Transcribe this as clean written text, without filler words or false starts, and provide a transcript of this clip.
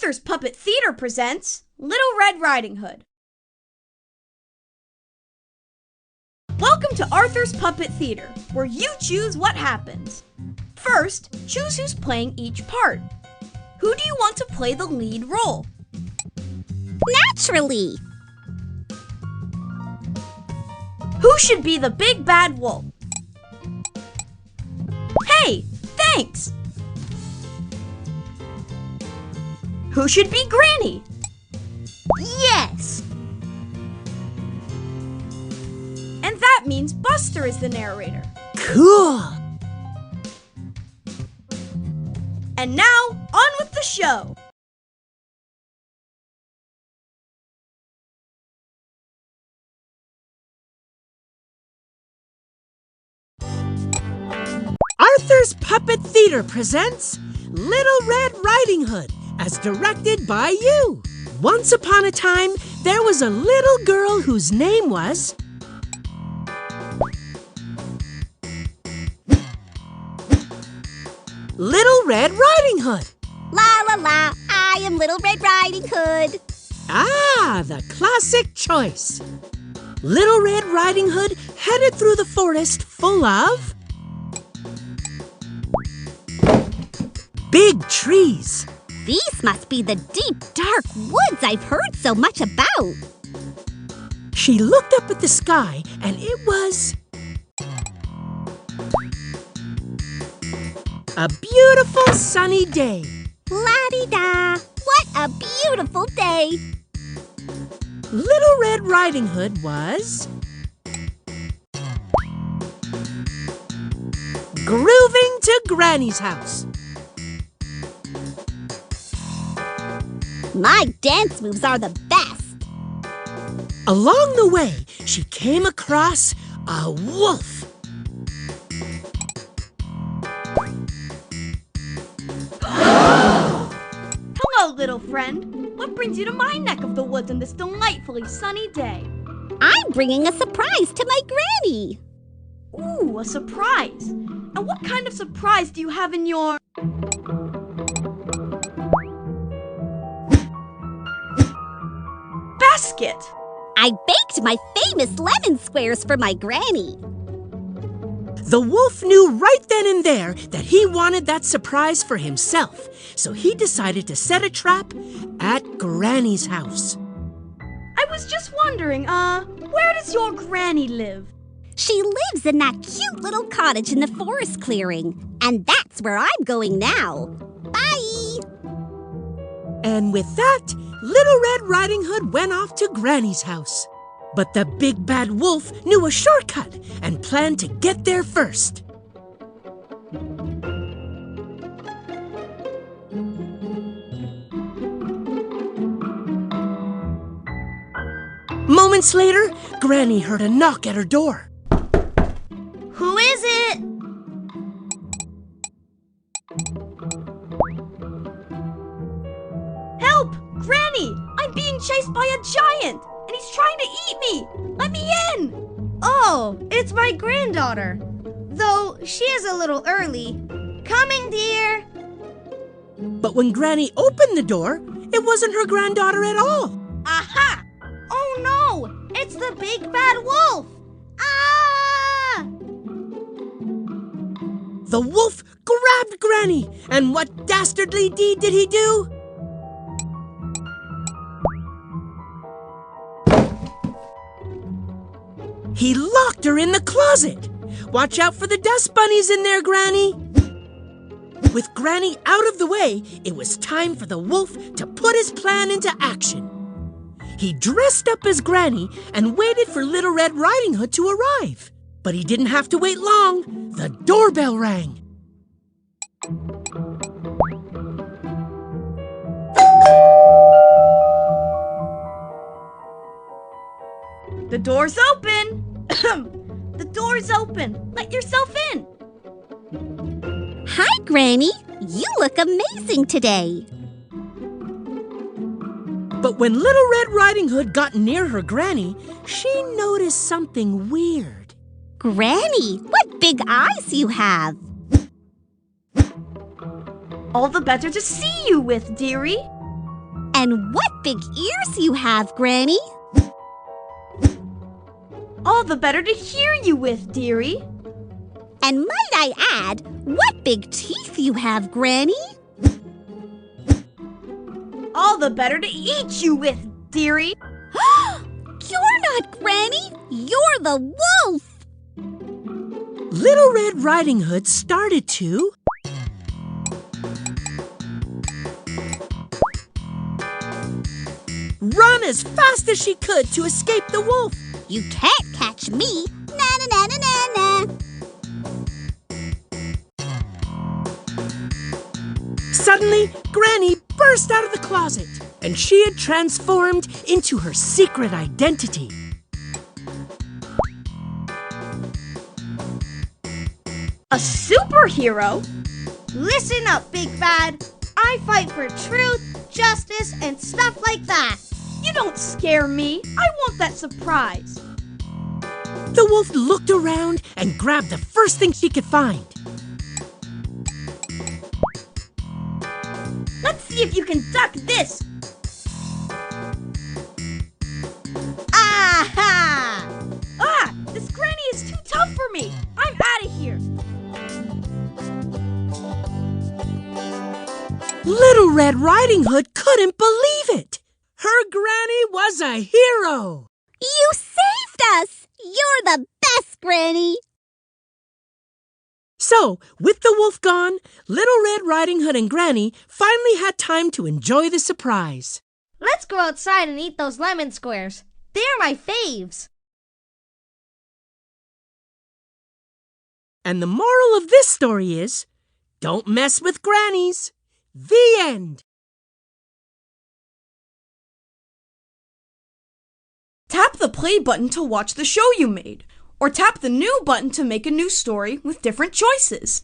Arthur's Puppet Theater presents Little Red Riding Hood. Welcome to Arthur's Puppet Theater, where you choose what happens. First, choose who's playing each part. Who do you want to play the lead role? Naturally! Who should be the big bad wolf? Hey, thanks! Who should be Granny? Yes! And that means Buster is the narrator. Cool! And now, on with the show! Arthur's Puppet Theater presents Little Red Riding Hood, as directed by you. Once upon a time, there was a little girl whose name was... Little Red Riding Hood. La la la, I am Little Red Riding Hood. Ah, the classic choice. Little Red Riding Hood headed through the forest full of... big trees. These must be the deep, dark woods I've heard so much about. She looked up at the sky, and it was... a beautiful sunny day. La-di-da, what a beautiful day. Little Red Riding Hood was... grooving to Granny's house. My dance moves are the best. Along the way, she came across a wolf. Hello, little friend. What brings you to my neck of the woods on this delightfully sunny day? I'm bringing a surprise to my Granny. Ooh, a surprise. And what kind of surprise do you have in your... basket? I baked my famous lemon squares for my Granny. The wolf knew right then and there that he wanted that surprise for himself, so he decided to set a trap at Granny's house. I was just wondering, where does your Granny live? She lives in that cute little cottage in the forest clearing, and that's where I'm going now. Bye! And with that, Little Red Riding Hood went off to Granny's house. But the big bad wolf knew a shortcut and planned to get there first. Moments later, Granny heard a knock at her door. Who is it? Help! Granny! I'm being chased by a giant! And he's trying to eat me! Let me in! Oh, it's my granddaughter. Though she is a little early. Coming, dear! But when Granny opened the door, it wasn't her granddaughter at all. Aha! Oh no! It's the big bad wolf! Ah! The wolf grabbed Granny, and what dastardly deed did he do? He locked her in the closet. Watch out for the dust bunnies in there, Granny. With Granny out of the way, it was time for the wolf to put his plan into action. He dressed up as Granny and waited for Little Red Riding Hood to arrive. But he didn't have to wait long. The doorbell rang. The door's open! The door's open! Let yourself in! Hi, Granny. You look amazing today. But when Little Red Riding Hood got near her Granny, she noticed something weird. Granny, what big eyes you have. All the better to see you with, dearie. And what big ears you have, Granny. All the better to hear you with, dearie. And might I add, what big teeth you have, Granny. All the better to eat you with, dearie. You're not Granny. You're the wolf. Little Red Riding Hood started to run as fast as she could to escape the wolf. You can't catch me. Na na na na na na. Suddenly, Granny burst out of the closet, and she had transformed into her secret identity. A superhero? Listen up, Big Bad. I fight for truth, justice, and stuff like that. You don't scare me. I want that surprise. The wolf looked around and grabbed the first thing she could find. Let's see if you can duck this. Aha! Ah, this granny is too tough for me. I'm out of here. Little Red Riding Hood couldn't believe it. Her granny was a hero. You saved us. You're the best, Granny. So, with the wolf gone, Little Red Riding Hood and Granny finally had time to enjoy the surprise. Let's go outside and eat those lemon squares. They're my faves. And the moral of this story is, don't mess with grannies. The end. Tap the play button to watch the show you made, or tap the new button to make a new story with different choices.